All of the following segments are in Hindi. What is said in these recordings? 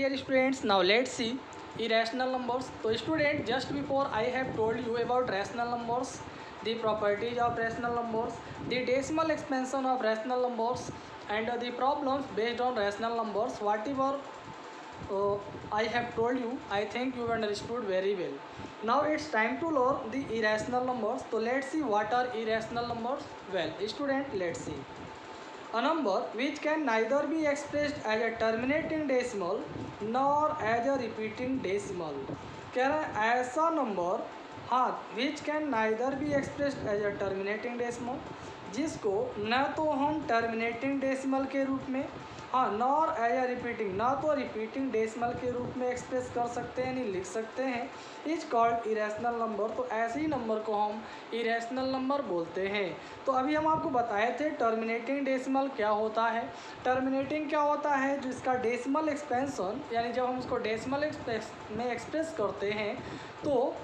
dear students, now let's see irrational numbers. So student, just before I have told you about rational numbers, the properties of rational numbers, the decimal expansion of rational numbers, and the problems based on rational numbers. Whatever I have told you, I think you understood very well. Now it's time to learn the irrational numbers. So let's see what are irrational numbers. Well, student, let's see. A number which can neither be expressed as a terminating decimal nor as a repeating decimal. कह रहा है ऐसा नंबर, हाँ, which can neither be expressed as a terminating decimal, जिसको न तो हम टर्मिनेटिंग डेसिमल के रूप में, हाँ, नॉर एज ए रिपीटिंग, ना तो रिपीटिंग डेसिमल के रूप में एक्सप्रेस कर सकते हैं, नहीं लिख सकते हैं, इज कॉल्ड इरेशनल नंबर। तो ऐसे ही नंबर को हम इरेशनल नंबर बोलते हैं। तो अभी हम आपको बताए थे टर्मिनेटिंग डेसिमल क्या होता है। टर्मिनेटिंग क्या होता है, जिसका डेसिमल एक्सपेंशन, यानी जब हम उसको डेसिमल में एक्सप्रेस करते हैं तो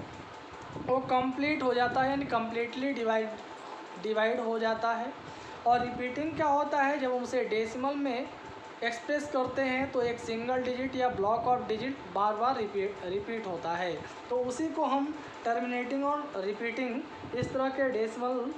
वो कंप्लीट हो जाता है, यानी कम्प्लीटली डिवाइड हो जाता है। और रिपीटिंग क्या होता है, जब हम उसे डेसिमल में एक्सप्रेस करते हैं तो एक सिंगल डिजिट या block of digit bar bar repeat होता है। तो उसी को हम टर्मिनेटिंग और रिपीटिंग इस तरह के डेसिमल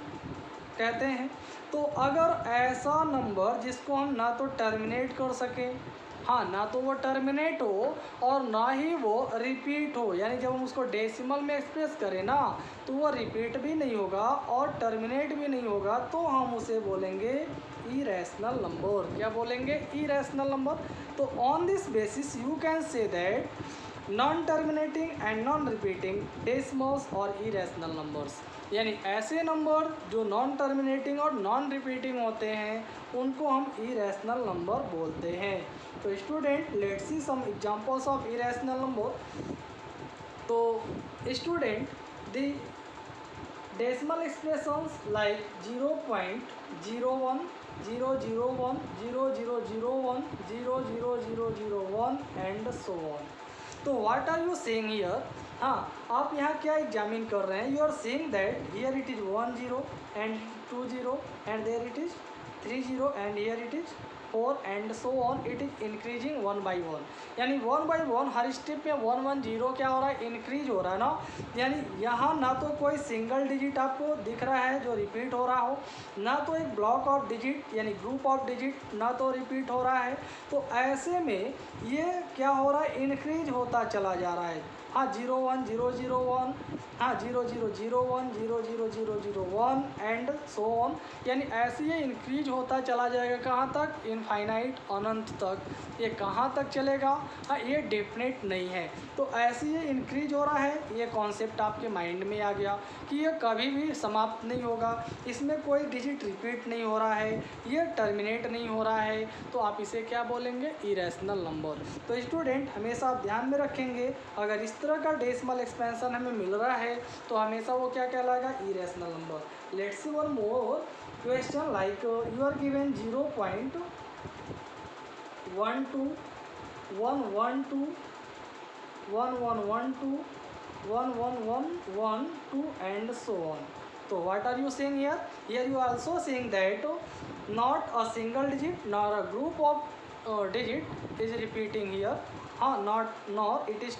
कहते हैं। तो अगर ऐसा नंबर जिसको हम ना तो टर्मिनेट कर सकें, हाँ, ना तो वो टर्मिनेट हो और ना ही वो रिपीट हो, यानी जब हम उसको डेसिमल में एक्सप्रेस करें ना तो वो रिपीट भी नहीं होगा और टर्मिनेट भी नहीं होगा, तो हम उसे बोलेंगे इरेशनल नंबर। क्या बोलेंगे? Irrational number. तो on this basis you can say that non terminating and non repeating decimals और इरेशनल नंबर्स, यानी ऐसे नंबर जो नॉन टर्मिनेटिंग और नॉन रिपीटिंग होते हैं उनको हम इरेशनल नंबर बोलते हैं। तो student, let's see some examples of irrational number. तो student, the decimal expressions like 0.01, 001, 0001, 00001 and so on. तो what are you saying here? हाँ, आप यहाँ क्या एग्जामिन कर रहे हैं? You are saying that here it is 10 and 20 and there it is 30 and here it is 4 and so on, it is increasing 1 by 1, यानी 1 by 1 हर स्टेप में 1 1 0 क्या हो रहा है? इंक्रीज हो रहा है ना। यानी यहाँ ना तो कोई सिंगल डिजिट आपको दिख रहा है जो रिपीट हो रहा हो, ना तो एक ब्लॉक ऑफ डिजिट यानी ग्रुप ऑफ डिजिट ना तो रिपीट हो रहा है। तो ऐसे में ये क्या हो रहा है? इंक्रीज होता चला जा रहा है। हाँ, 01 001, हाँ 0001, 00001 एंड सो ऑन, यानी ऐसे ये इंक्रीज होता चला जाएगा। कहाँ तक? इनफाइनाइट, अनंत तक। ये कहाँ तक चलेगा? हाँ, ये डेफिनेट नहीं है। तो ऐसे ये इंक्रीज हो रहा है, ये कॉन्सेप्ट आपके माइंड में आ गया कि ये कभी भी समाप्त नहीं होगा, इसमें कोई डिजिट रिपीट नहीं हो रहा है, ये टर्मिनेट नहीं हो रहा है, तो आप इसे क्या बोलेंगे? Irrational number. तो स्टूडेंट, हमेशा आप ध्यान में रखेंगे, अगर इस तरह का डेसिमल एक्सपेंशन हमें मिल रहा है तो हमेशा वो क्या कहलाएगा? Irrational number. Let's see one more question like you are given 0.12, 112, 1112, 11112 and so on. So what are you saying here? Here you are also saying that not a single digit nor a group of digit is repeating here. हाँ, not nor it is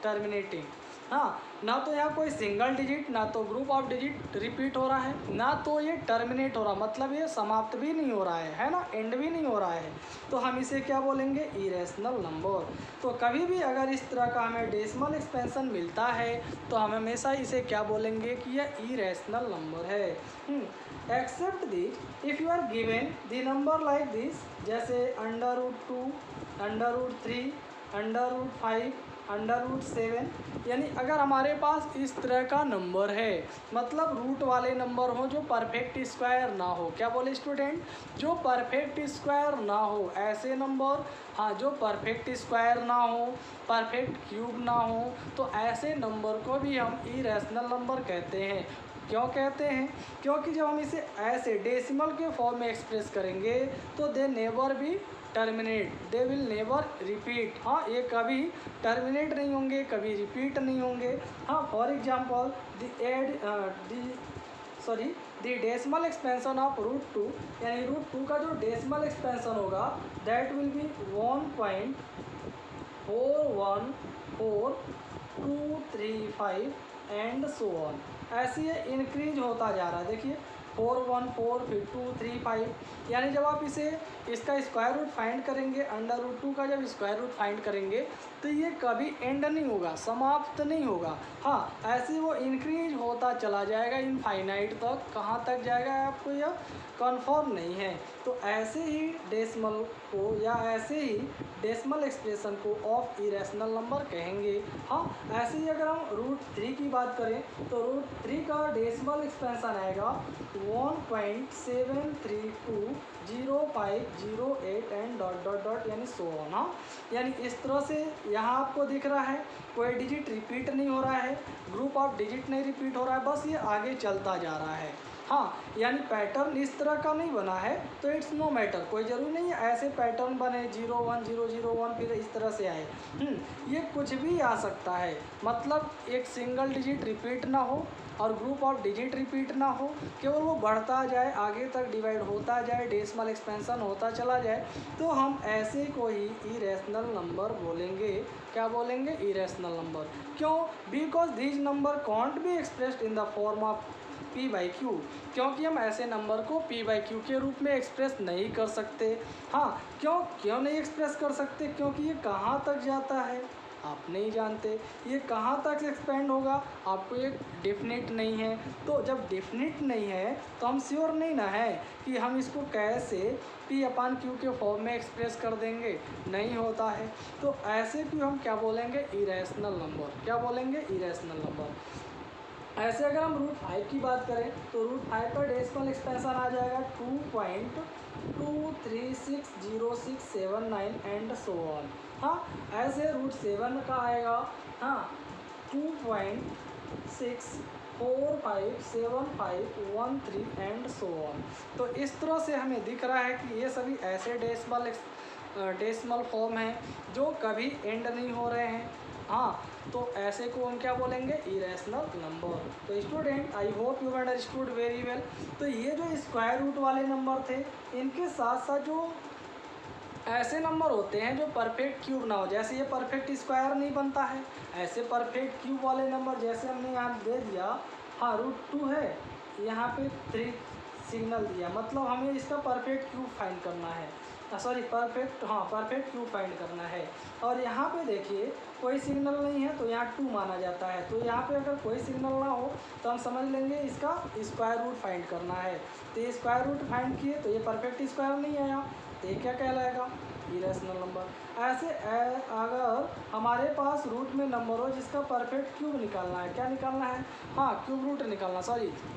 terminating. हाँ, ना तो यहाँ कोई सिंगल डिजिट ना तो ग्रुप ऑफ डिजिट रिपीट हो रहा है, ना तो ये टर्मिनेट हो रहा, मतलब ये समाप्त भी नहीं हो रहा है ना, एंड भी नहीं हो रहा है। तो हम इसे क्या बोलेंगे? Irrational number. तो कभी भी अगर इस तरह का हमें डेसिमल एक्सपेंशन मिलता है तो हम हमेशा इसे क्या बोलेंगे कि यह इरेशनल नंबर है। Except this if you are given the number like this, जैसे √2, √3, √5, √7, यानी अगर हमारे पास इस तरह का नंबर है, मतलब रूट वाले नंबर हो जो परफेक्ट स्क्वायर ना हो। क्या बोले स्टूडेंट? जो परफेक्ट स्क्वायर ना हो, ऐसे नंबर, हाँ, जो परफेक्ट स्क्वायर ना हो, परफेक्ट क्यूब ना हो, तो ऐसे नंबर को भी हम इरेशनल नंबर कहते हैं। क्यों कहते हैं? क्योंकि जब हम इसे ऐसे डेसिमल के फॉर्म में एक्सप्रेस करेंगे तो they never be terminate, they will never repeat. हाँ, ये कभी टर्मिनेट नहीं होंगे, कभी रिपीट नहीं होंगे। हाँ, for example the decimal expansion of √2, यानी √2 का जो डेसिमल एक्सपेंशन होगा that will be 1.2 4 1 4 2 3 5 and so on. ऐसे ये इंक्रीज होता जा रहा है। देखिए 4 1 4 फिर 2 3 5, यानी जब आप इसका स्क्वायर रूट फाइंड करेंगे, √2 का जब स्क्वायर रूट फाइंड करेंगे तो ये कभी एंड नहीं होगा, समाप्त नहीं होगा। हाँ, ऐसे वो इंक्रीज होता चला जाएगा इनफाइनाइट तक। कहाँ तक जाएगा आपको यह कन्फर्म नहीं है। तो ऐसे ही डेसिमल को या ऐसे ही डेसिमल एक्सप्रेशन को ऑफ इरेशनल नंबर कहेंगे। हाँ, ऐसे ही अगर हम √3 की बात करें तो √3 का डेसिमल एक्सपेंशन आएगा 1.7320508 एंड डॉट डॉट डॉट यानी सो ऑन। हाँ, यानी इस तरह से यहाँ आपको दिख रहा है कोई डिजिट रिपीट नहीं हो रहा है, ग्रुप ऑफ डिजिट नहीं रिपीट हो रहा है, बस ये आगे चलता जा रहा है। हाँ, यानी पैटर्न इस तरह का नहीं बना है तो इट्स नो मैटर, कोई ज़रूरी नहीं है ऐसे पैटर्न बने 0 1 0 0 1 फिर इस तरह से आए। ये कुछ भी आ सकता है, मतलब एक सिंगल डिजिट रिपीट ना हो और ग्रुप ऑफ डिजिट रिपीट ना हो, केवल वो बढ़ता जाए, आगे तक डिवाइड होता जाए, डेसिमल एक्सपेंशन होता चला जाए, तो हम ऐसे को ही इरेशनल नंबर बोलेंगे। क्या बोलेंगे? Irrational number. क्यों? Because these number can't be expressed in the form of P/Q, क्योंकि हम ऐसे नंबर को P/Q के रूप में एक्सप्रेस नहीं कर सकते। हाँ, क्यों नहीं एक्सप्रेस कर सकते? क्योंकि ये कहाँ तक जाता है आप नहीं जानते, ये कहाँ तक एक्सपेंड होगा आपको एक डेफिनेट नहीं है। तो जब डेफिनेट नहीं है तो हम श्योर नहीं ना है कि हम इसको कैसे P/Q के फॉर्म में एक्सप्रेस कर देंगे, नहीं होता है। तो ऐसे भी हम क्या बोलेंगे? Irrational number. क्या बोलेंगे? Irrational number. ऐसे अगर हम √5 की बात करें तो √5 का डेसिमल एक्सपेंशन आ जाएगा 2.2360679 एंड सो ऑन। हाँ, ऐसे √7 का आएगा, हाँ, 2.6457513 एंड सो ऑन। तो इस तरह से हमें दिख रहा है कि ये सभी ऐसे डेसिमल फॉर्म हैं जो कभी एंड नहीं हो रहे हैं। हाँ, तो ऐसे को हम क्या बोलेंगे? Irrational number. तो student, I hope you understood very well. तो ये जो स्क्वायर रूट वाले नंबर थे, इनके साथ साथ जो ऐसे नंबर होते हैं जो परफेक्ट क्यूब ना हो, जैसे ये परफेक्ट स्क्वायर नहीं बनता है, ऐसे परफेक्ट क्यूब वाले नंबर जैसे हमने यहाँ दे दिया, हाँ √2 है, यहाँ पे 3 सिग्नल दिया, मतलब हमें इसका परफेक्ट क्यूब फाइंड करना है, परफेक्ट क्यूब फाइंड करना है। और यहाँ पे देखिए कोई सिग्नल नहीं है तो यहाँ 2 माना जाता है। तो यहाँ पे अगर कोई सिग्नल ना हो तो हम समझ लेंगे इसका स्क्वायर रूट फाइंड करना है। तो ये स्क्वायर रूट फाइंड किए तो ये परफेक्ट स्क्वायर नहीं आया, तो ये क्या कहलाएगा? Irrational number. ऐसे अगर हमारे पास रूट में नंबर हो जिसका परफेक्ट क्यूब निकालना है, क्या निकालना है? हाँ, क्यूब रूट निकालना,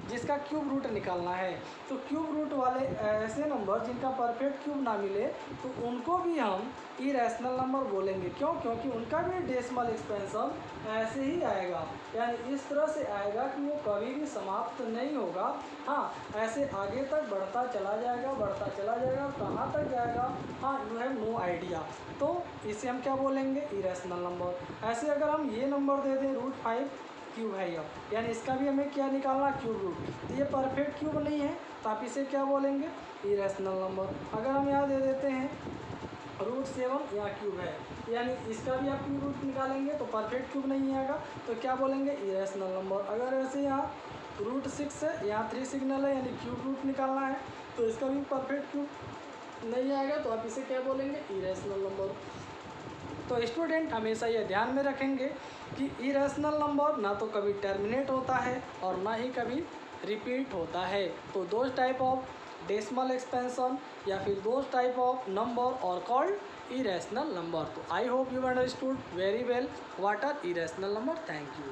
जिसका क्यूब रूट निकालना है, तो क्यूब रूट वाले ऐसे नंबर जिनका परफेक्ट क्यूब ना मिले तो उनको भी हम इरेशनल नंबर बोलेंगे। क्यों? क्योंकि उनका भी डेसिमल एक्सपेंशन ऐसे ही आएगा, यानी इस तरह से आएगा कि वो कभी भी समाप्त नहीं होगा। हाँ, ऐसे आगे तक बढ़ता चला जाएगा, कहाँ तक जाएगा? हाँ, यू हैव नो आइडिया। तो इसे हम क्या बोलेंगे? Irrational number. ऐसे अगर हम ये नंबर दे दें √5 क्यूब है यह, यानी इसका भी हमें क्या निकालना? Cube root. तो ये परफेक्ट क्यूब नहीं है तो आप इसे क्या बोलेंगे? Irrational number. अगर हम यहाँ दे देते हैं √7, यहाँ क्यूब है, यानी इसका भी आप क्यूब रूट निकालेंगे तो परफेक्ट क्यूब नहीं आएगा, तो क्या बोलेंगे? Irrational number. अगर ऐसे यहाँ √6 है, यहाँ 3 सिग्नल है, यानी क्यूब रूट निकालना है, तो इसका भी परफेक्ट क्यूब नहीं आएगा, तो आप इसे क्या बोलेंगे? Irrational number. तो स्टूडेंट हमेशा ये ध्यान में रखेंगे कि इरेशनल नंबर ना तो कभी टर्मिनेट होता है और ना ही कभी रिपीट होता है। तो those type of decimal expansion या फिर those type of number are called irrational number. तो I hope you understood very well what are irrational number. Thank you.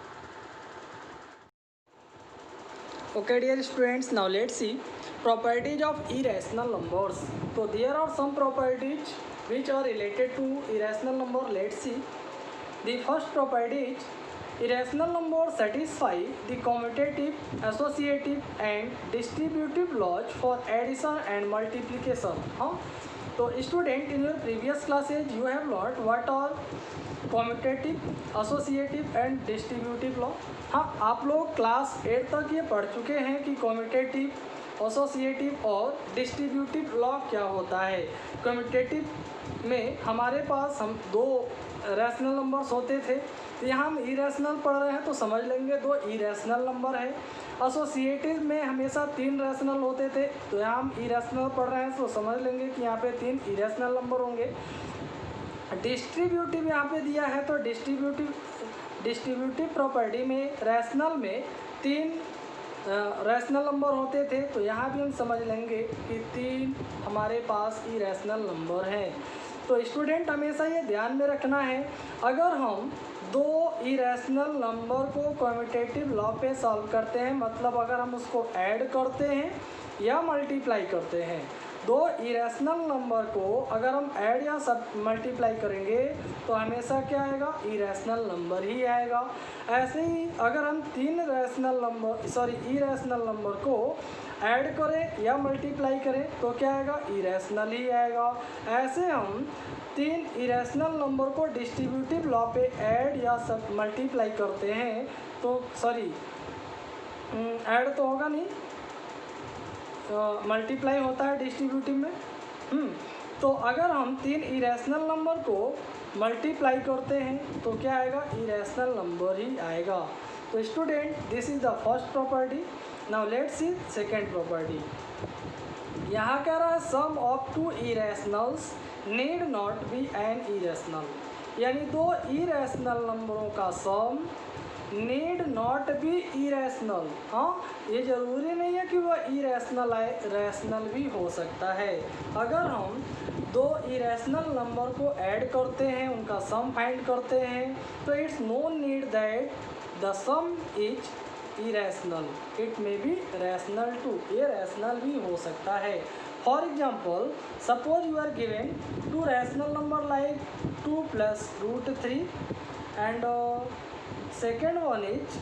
Okay dear students, now let's see properties of irrational numbers. So there are some properties which are related to irrational number. Let's see. The first property is irrational numbers satisfy the commutative, associative and distributive laws for addition and multiplication. तो student in your previous classes you have learn what are commutative, associative and distributive law. हाँ, आप लोग क्लास 8 तक ये पढ़ चुके हैं कि कॉम्यूटेटिव, एसोसिएटिव और डिस्ट्रीब्यूटिव लॉ क्या होता है। कम्यूटेटिव में हमारे पास हम दो रैशनल नंबर्स होते थे, तो यहाँ हम इरेशनल पढ़ रहे हैं तो समझ लेंगे दो इरेशनल नंबर है। एसोसिएटिव में हमेशा तीन रैशनल होते थे, तो यहाँ हम इरेशनल पढ़ रहे हैं तो समझ लेंगे कि यहाँ पे तीन इरेशनल नंबर होंगे। डिस्ट्रीब्यूटिव यहाँ पे दिया है, तो डिस्ट्रीब्यूटिव प्रॉपर्टी में रैशनल में तीन रैशनल नंबर होते थे, तो यहाँ भी हम समझ लेंगे कि तीन हमारे पास इरेशनल नंबर हैं। तो स्टूडेंट हमेशा ये ध्यान में रखना है, अगर हम दो इरेशनल नंबर को कम्यूटेटिव लॉ पे सॉल्व करते हैं, मतलब अगर हम उसको ऐड करते हैं या मल्टीप्लाई करते हैं, दो इरेशनल नंबर को अगर हम ऐड या सब मल्टीप्लाई करेंगे तो हमेशा क्या आएगा, इरेशनल नंबर ही आएगा। ऐसे ही अगर हम तीन इरेशनल नंबर को ऐड करें या मल्टीप्लाई करें तो क्या आएगा, इरेशनल ही आएगा। ऐसे हम तीन इरेशनल नंबर को डिस्ट्रीब्यूटिव लॉ पे ऐड या सब मल्टीप्लाई करते हैं तो ऐड तो होगा नहीं, मल्टीप्लाई होता है डिस्ट्रीब्यूटिव में। तो अगर हम तीन इरेशनल नंबर को मल्टीप्लाई करते हैं तो क्या आएगा, इरेशनल नंबर ही आएगा। तो student this is the first property. Now let's see second property. यहाँ कह रहा है sum of two irrationals need not be an irrational, यानी दो इरेशनल नंबरों का sum need not be irrational. हाँ, ये ज़रूरी नहीं है कि वह इरेशनल आए, रैशनल भी हो सकता है। अगर हम दो इरेशनल नंबर को ऐड करते हैं, उनका सम फाइंड करते हैं, तो it's no need that the sum is irrational, it may be rational too, ये रैशनल भी हो सकता है। For example suppose you are given two rational number like 2 + √3 and second one is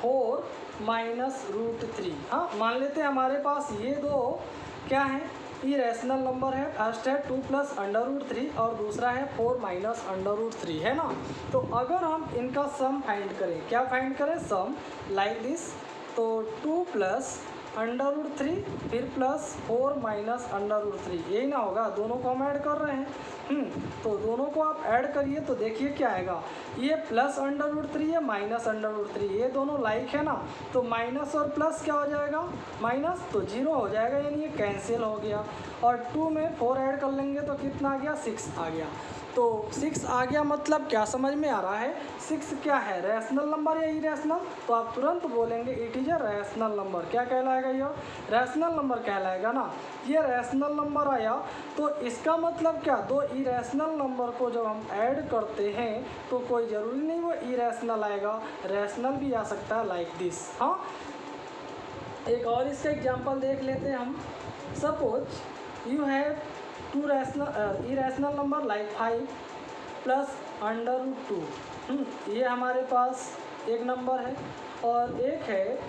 4 - √3। हाँ, मान लेते हैं हमारे पास ये दो क्या है, इरेशनल नंबर है। फर्स्ट है 2 + √3 और दूसरा है 4 - √3, है ना। तो अगर हम इनका सम फाइंड करें, क्या फाइंड करें, सम लाइक दिस, तो 2 + √3 फिर प्लस 4 - √3, यही ना होगा, दोनों को हम ऐड कर रहे हैं। तो दोनों को आप ऐड करिए तो देखिए क्या आएगा, ये प्लस √3 है माइनस √3, ये दोनों लाइक है ना, तो माइनस और प्लस क्या हो जाएगा, माइनस, तो 0 हो जाएगा, यानी ये कैंसिल हो गया। और 2 में 4 ऐड कर लेंगे तो कितना आ गया, 6 आ गया। तो 6 आ गया, मतलब क्या समझ में आ रहा है, 6 क्या है, रैशनल नंबर या इरेशनल, तो आप तुरंत बोलेंगे it is a rational number. क्या कहलाएगा, ये रैशनल नंबर कहलाएगा ना। ये रैशनल नंबर आया तो इसका मतलब क्या, दो इरेशनल नंबर को जब हम ऐड करते हैं तो कोई ज़रूरी नहीं वो इरेशनल आएगा, रैशनल भी आ सकता है, लाइक दिस। हाँ, एक और इसका एग्जांपल देख लेते हैं हम। Suppose you have two irrational number like 5 + √2। ये हमारे पास एक नंबर है और एक है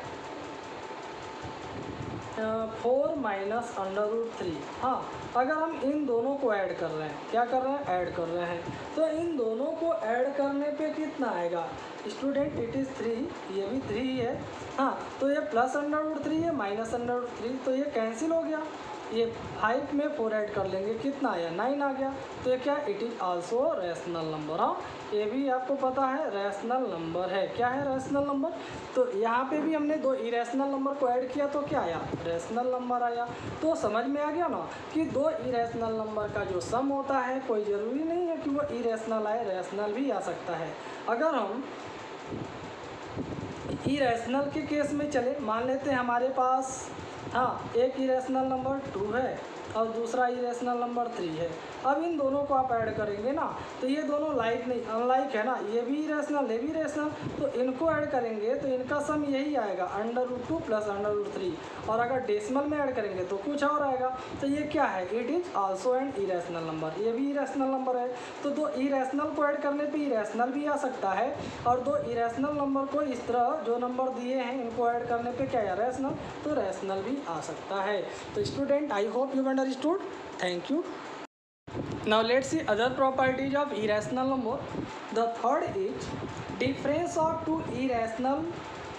4 - √3। हाँ, अगर हम इन दोनों को ऐड कर रहे हैं, क्या कर रहे हैं, ऐड कर रहे हैं, तो इन दोनों को ऐड करने पे कितना आएगा स्टूडेंट, इट इज़ 3, ये भी 3 ही है। हाँ, तो ये प्लस √3 है माइनस √3, तो ये कैंसिल हो गया। ये 5 में 4 ऐड कर लेंगे, कितना आया, 9 आ गया। तो ये क्या, it is also rational number. हाँ, ये भी आपको पता है रैशनल नंबर है। क्या है, रैशनल नंबर। तो यहाँ पे भी हमने दो इरेशनल नंबर को ऐड किया तो क्या आया, रैशनल नंबर आया। तो समझ में आ गया ना कि दो इरेशनल नंबर का जो सम होता है कोई ज़रूरी नहीं है कि वो इरेशनल आए, रैशनल भी आ सकता है। अगर हम इरेशनल के केस में चले, मान लेते हैं हमारे पास हाँ एक इरेशनल नंबर 2 है और दूसरा इरेशनल नंबर 3 है। अब इन दोनों को आप ऐड करेंगे ना, तो ये दोनों लाइक नहीं, अनलाइक है ना, ये भी इरेशनल, ये भी इरेशनल, तो इनको ऐड करेंगे तो इनका सम यही आएगा √2 + √3। और अगर डेसिमल में ऐड करेंगे तो कुछ और आएगा। तो ये क्या है, it is also an irrational number, ये भी इरेशनल नंबर है। तो दो इरेशनल को ऐड करने पे इरेशनल भी आ सकता है, और दो इरेशनल नंबर को इस तरह जो नंबर दिए हैं इनको ऐड करने पे क्या है, रैशनल, तो रैशनल भी आ सकता है। तो student I hope you understood, thank you. Now let's see other properties of irrational number. The third is difference of two irrational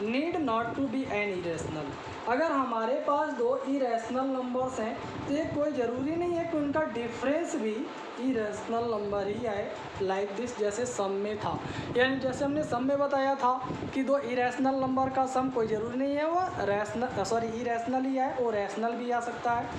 need not to be an irrational. अगर हमारे पास दो इरेशनल नंबर्स हैं तो ये कोई ज़रूरी नहीं है कि उनका डिफरेंस भी इरेशनल नंबर ही आए, लाइक दिस, जैसे सम में था। यानी जैसे हमने सम में बताया था कि दो इरेशनल नंबर का सम कोई ज़रूरी नहीं है वो इरेशनल ही आए, वो रैशनल भी आ सकता है।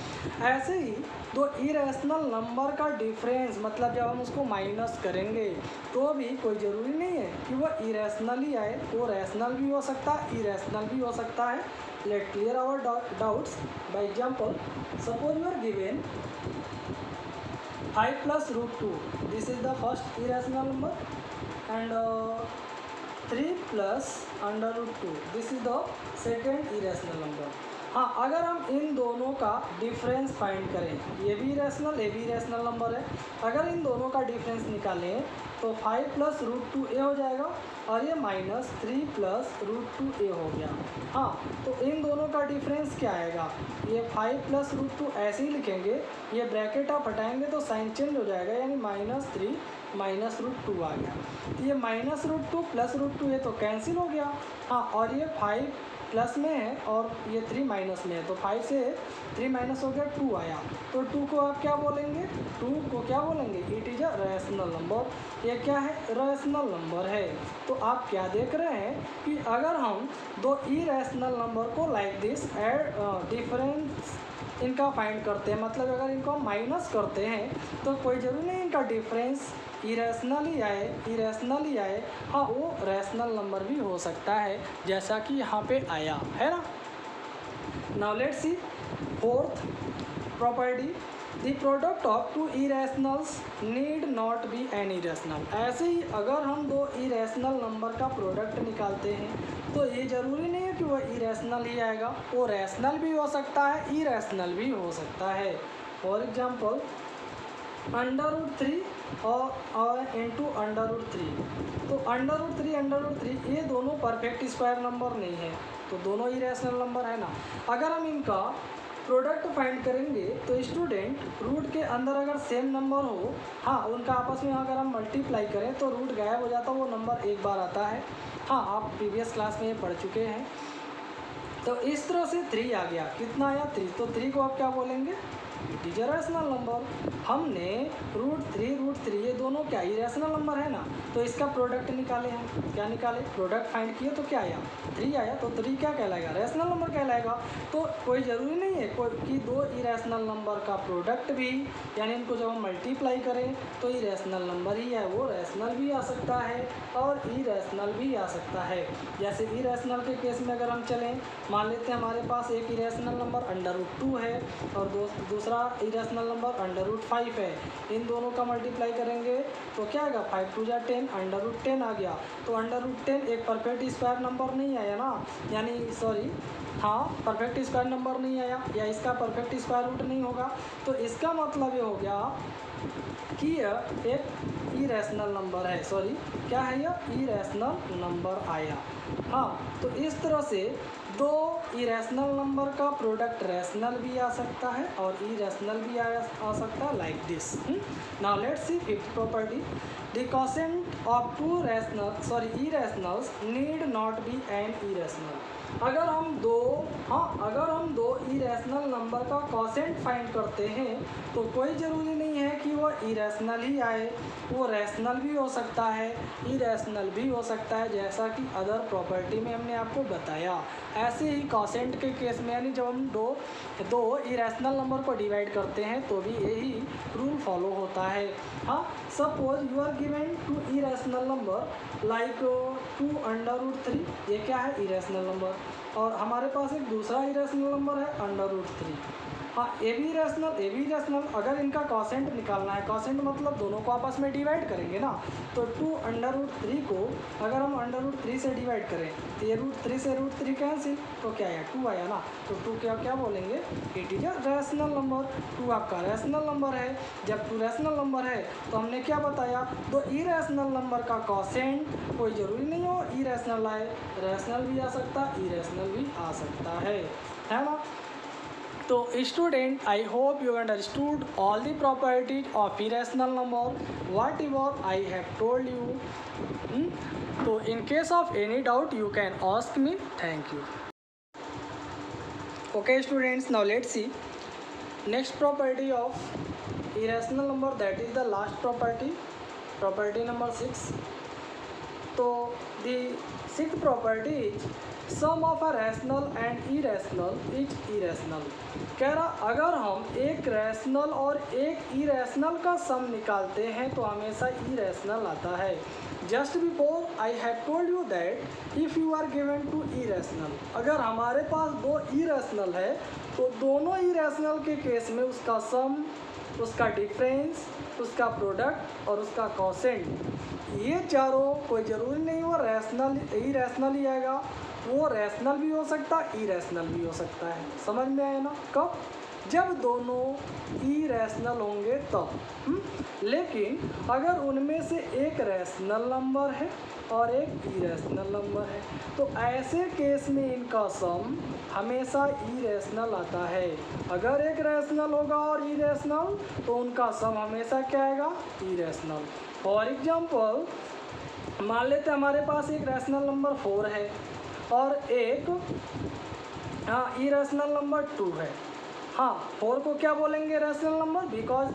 ऐसे ही दो इरेशनल नंबर का डिफरेंस, मतलब जब हम उसको माइनस करेंगे तो भी कोई ज़रूरी नहीं है कि वो इरेशनल ही आए, वो रैशनल भी हो सकता है, इरेशनल भी हो सकता है। Let clear our doubts by example. Suppose you are given 5 plus root 2, this is the first irrational number, and 3 plus under root 2, this is the second irrational number। हाँ, अगर हम इन दोनों का डिफरेंस फाइंड करें, ये भी इरेशनल, ये भी इरेशनल नंबर है, अगर इन दोनों का डिफरेंस निकालें तो 5 प्लस रूट 2a हो जाएगा और ये माइनस 3 प्लस रूट 2a हो गया। हाँ, तो इन दोनों का डिफरेंस क्या आएगा, ये 5 प्लस रूट 2 ऐसे ही लिखेंगे, ये ब्रैकेट आप हटाएंगे तो साइन चेंज हो जाएगा, यानी -3 माइनस रूट 2 आ गया। तो ये माइनस रूट 2 प्लस रूट 2 ये तो कैंसिल हो गया। हाँ, और ये 5 प्लस में है और ये 3 माइनस में है, तो 5 से 3 माइनस हो गया, 2 आया। तो 2 को आप क्या बोलेंगे, 2 को क्या बोलेंगे, it is a rational number. ये क्या है, रैशनल नंबर है। तो आप क्या देख रहे हैं कि अगर हम दो इरेशनल नंबर को लाइक दिस एड डिफरेंस इनका फाइंड करते हैं, मतलब अगर इनको हम माइनस करते हैं तो कोई ज़रूरी नहीं इनका डिफरेंस इरेशनल ही आए, हाँ वो रैशनल नंबर भी हो सकता है, जैसा कि यहाँ पे आया है ना। Now let's see fourth property, the product of two irrationals need not be an irrational. ऐसे ही अगर हम दो इरेशनल नंबर का प्रोडक्ट निकालते हैं तो ये ज़रूरी नहीं है कि वो इरेशनल ही आएगा, वो रैशनल भी हो सकता है, इरेशनल भी हो सकता है। फॉर एग्जांपल √3 और इंटू √3, तो √3 ये दोनों परफेक्ट स्क्वायर नंबर नहीं है, तो दोनों इरेशनल नंबर है ना। अगर हम इनका प्रोडक्ट फाइंड करेंगे तो स्टूडेंट रूट के अंदर अगर सेम नंबर हो, हाँ उनका आपस में अगर हम मल्टीप्लाई करें तो रूट गायब हो जाता है, वो नंबर एक बार आता है। हाँ, आप प्रीवियस क्लास में ये पढ़ चुके हैं। तो इस तरह से 3 आ गया, कितना आया 3, तो 3 को आप क्या बोलेंगे, इट इज रैशनल नंबर। हमने √3 ये दोनों क्या इरेशनल नंबर है ना, तो इसका प्रोडक्ट निकाले हैं, क्या निकाले, प्रोडक्ट फाइंड किए तो क्या आया 3 आया, तो 3 क्या कहलाएगा, रैशनल नंबर कहलाएगा। तो कोई ज़रूरी नहीं है कि दो इरेशनल नंबर का प्रोडक्ट भी, यानी इनको जब हम मल्टीप्लाई करें तो इरेशनल नंबर ही है, वो रैशनल भी आ सकता है और इरेशनल भी आ सकता है। जैसे इरेशनल के केस में अगर हम चलें, मान लेते हैं हमारे पास एक इरेशनल नंबर √2 है और दूसरा इरेशनल नंबर √5 है, इन दोनों का मल्टीप्लाई करेंगे तो क्या आएगा, 5 2 10, √10 आ गया। तो √10 एक परफेक्ट स्क्वायर नंबर नहीं आया ना, यानी सॉरी हाँ परफेक्ट स्क्वायर नंबर नहीं आया, या इसका परफेक्ट स्क्वायर रूट नहीं होगा, तो इसका मतलब ये हो गया कि यह एक इरेशनल नंबर है, सॉरी क्या है, यह इरेशनल नंबर आया। हाँ, तो इस तरह से दो इरेशनल नंबर का प्रोडक्ट रैशनल भी आ सकता है और इरेशनल भी आ सकता है, like this. Now let's see fifth property, the quotient of two irrationals need not be an irrational. अगर हम दो इरेशनल नंबर का कोसेंट फाइंड करते हैं तो कोई ज़रूरी नहीं है कि वो इरेशनल ही आए, वो रैशनल भी हो सकता है, इरेशनल भी हो सकता है, जैसा कि अदर प्रॉपर्टी में हमने आपको बताया। ऐसे ही कोसेंट के केस में, यानी जब हम दो इरेशनल नंबर को डिवाइड करते हैं तो भी यही रूल फॉलो होता है। हाँ, suppose you are given 2 irrational number like 2 √3, ये क्या है, इरेशनल नंबर, और हमारे पास एक दूसरा इरेशनल नंबर है √3। हाँ, ए भी रैशनल, अगर इनका कॉसेंट निकालना है, कॉसेंट मतलब दोनों को आपस में डिवाइड करेंगे ना, तो 2 √3 को अगर हम √3 से डिवाइड करें तो ये √3 से √3 कैंसिल, तो क्या आया 2 आया ना, तो 2 क्या बोलेंगे, it is a rational number. 2 आपका रैशनल नंबर है। जब 2 रैशनल नंबर है तो हमने क्या बताया, दो इरेशनल नंबर का कॉसेंट कोई ज़रूरी नहीं हो इरेशनल आए, रैशनल भी आ सकता, इरेशनल भी आ सकता है ना। तो student, I hope you understood all the properties of irrational number, whatever I have told you. So in case of any doubt you can ask me. Thank you. Okay students, now let's see next property of irrational number, that is the last property, property number 6. So the sixth property is sum of a rational and irrational is irrational. कह रहा अगर हम एक रैशनल और एक इरेशनल का सम निकालते हैं तो हमेशा इरेशनल आता है। Just before I have told you that if you are given two irrational, अगर हमारे पास दो इरेशनल है तो दोनों इरेशनल के केस में उसका सम, उसका डिफरेंस, उसका प्रोडक्ट और उसका कोसेंट, ये चारों कोई ज़रूरी नहीं वो रैशनल इरेशनल ही आएगा, वो रैशनल भी हो सकता है, इरेशनल भी हो सकता है। समझ में आया ना? कब? जब दोनों इरेशनल होंगे तब। लेकिन अगर उनमें से एक रैशनल नंबर है और एक इरेशनल नंबर है तो ऐसे केस में इनका सम हमेशा इरेशनल आता है। अगर एक रैशनल होगा और इरेशनल तो उनका सम हमेशा क्या आएगा? इरेशनल। फॉर एग्जांपल मान लेते हमारे पास एक रैशनल नंबर 4 है और एक इरेशनल नंबर 2 है। हाँ, 4 को क्या बोलेंगे rational number? Because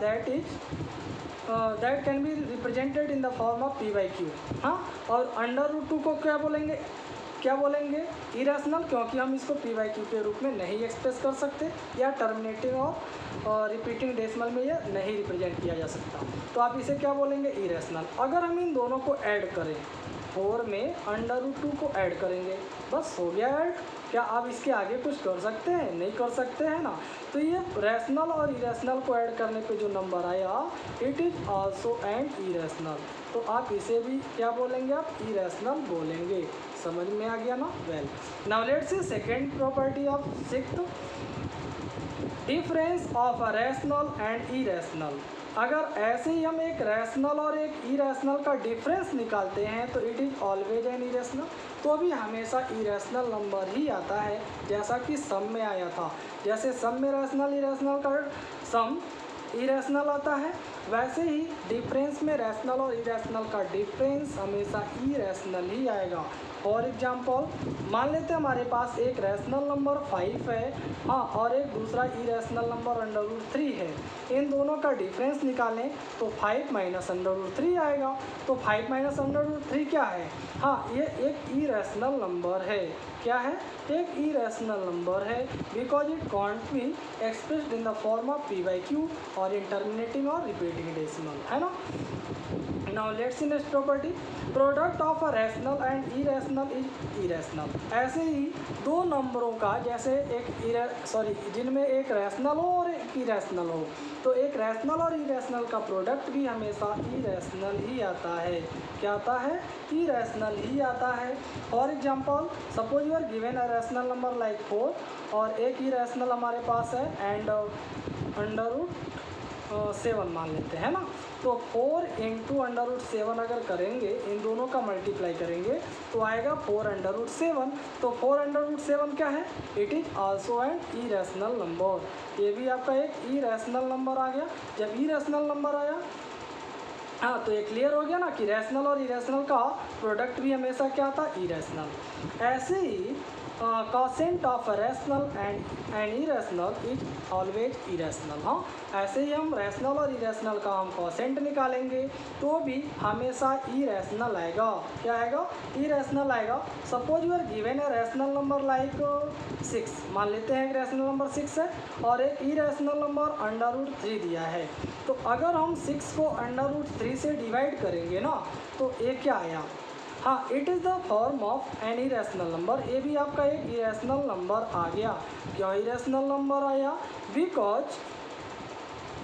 that can be represented in the form of p/q। हाँ, और √2 को क्या बोलेंगे? इरेशनल, क्योंकि हम इसको p/q के रूप में नहीं एक्सप्रेस कर सकते या टर्मिनेटिंग और रिपीटिंग डेसिमल में यह नहीं रिप्रेजेंट किया जा सकता, तो आप इसे क्या बोलेंगे? इरेशनल। अगर हम इन दोनों को ऐड करें, 4 में √2 को ऐड करेंगे, बस हो गया ऐड। क्या आप इसके आगे कुछ कर सकते हैं? नहीं कर सकते हैं ना। तो ये रैशनल और इरेशनल को ऐड करने पे जो नंबर आया it is also an irrational, तो आप इसे भी क्या बोलेंगे? आप इरेशनल बोलेंगे। समझ में आ गया ना? Well, now let's see second property of sixth, difference of a rational and irrational. अगर ऐसे ही हम एक रैशनल और एक इरेशनल का डिफरेंस निकालते हैं तो it is always an irrational, तो भी हमेशा इरेशनल नंबर ही आता है, जैसा कि सम में आया था। जैसे सम में रैशनल इरेशनल का सम इरेशनल आता है, वैसे ही डिफरेंस में रैशनल और इरेशनल का डिफरेंस हमेशा इरेशनल ही आएगा। फॉर एग्जांपल मान लेते हैं हमारे पास एक रैशनल नंबर 5 है, हाँ, और एक दूसरा इरेशनल नंबर √3 है। इन दोनों का डिफरेंस निकालें तो 5 माइनस √3 आएगा। तो 5 माइनस √3 क्या है? हाँ, ये एक इरेशनल नंबर है। क्या है? एक इरेशनल नंबर है, because it can't be expressed in the form of p/q और इन टर्मिनेटिंग और रिपीटिंग डेसिमल, है ना। Now let's C next property, product of a rational and irrational is irrational. ऐसे ही दो नंबरों का, जैसे जिनमें एक रैशनल हो और एक इरेशनल हो, तो एक रैशनल और इरेशनल का प्रोडक्ट भी हमेशा इरेशनल ही आता है। क्या आता है? इरेशनल ही आता है। For example suppose you are given a rational number like 4 और एक इरेशनल हमारे पास है एंड √7 मान लेते हैं ना। तो 4 इंटू √7 अगर करेंगे, इन दोनों का मल्टीप्लाई करेंगे तो आएगा 4 √7। तो 4 √7 क्या है? It is also an irrational number. ये भी आपका एक इरेशनल नंबर आ गया। जब इरेशनल नंबर आया, हाँ, तो ये क्लियर हो गया ना कि रैशनल और इरेशनल का प्रोडक्ट भी हमेशा क्या था? इरेशनल। ऐसे ही quotient of rational and irrational is always irrational. हाँ, ऐसे ही हम रैशनल और इरेशनल का हम कोसेंट निकालेंगे तो भी हमेशा इरेशनल आएगा। क्या आएगा? इरेशनल आएगा। Suppose you are given a rational number like 6, मान लेते हैं एक रैशनल नंबर 6 है और एक इरेशनल नंबर √3 दिया है। तो अगर हम 6 को √3 से डिवाइड करेंगे ना तो ये क्या आया? हाँ, it is the form of an irrational number. ये भी आपका एक इरेशनल नंबर आ गया। क्यों इरेशनल नंबर आया? Because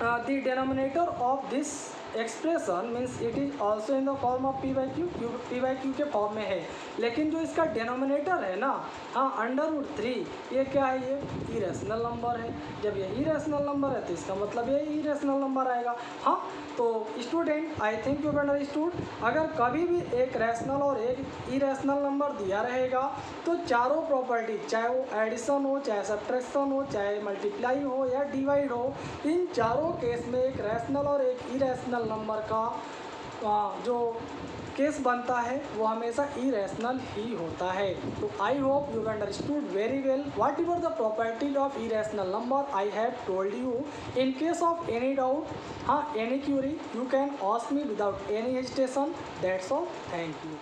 the denominator of this expression means it is also in the form of P by Q, P by Q के फॉर्म में है, लेकिन जो इसका डिनोमिनेटर है ना, हाँ √3, ये क्या है, ये इरेशनल नंबर है। जब ये इरेशनल नंबर है तो इसका मतलब ये इरेशनल नंबर आएगा। हाँ, तो student I think you understood. अगर कभी भी एक रैशनल और एक इरेशनल नंबर दिया रहेगा तो चारों प्रॉपर्टी, चाहे वो एडिशन हो, चाहे सब्ट्रैक्शन हो, चाहे मल्टीप्लाई हो या डिवाइड हो, इन चारों केस में एक रैशनल और एक इरेशनल नंबर का जो केस बनता है वो हमेशा इरेशनल ही होता है। तो I hope you understood very well whatever the properties of irrational number I have told you. In case of any doubt, हाँ, any query, you can ask me without any hesitation. That's all, thank you.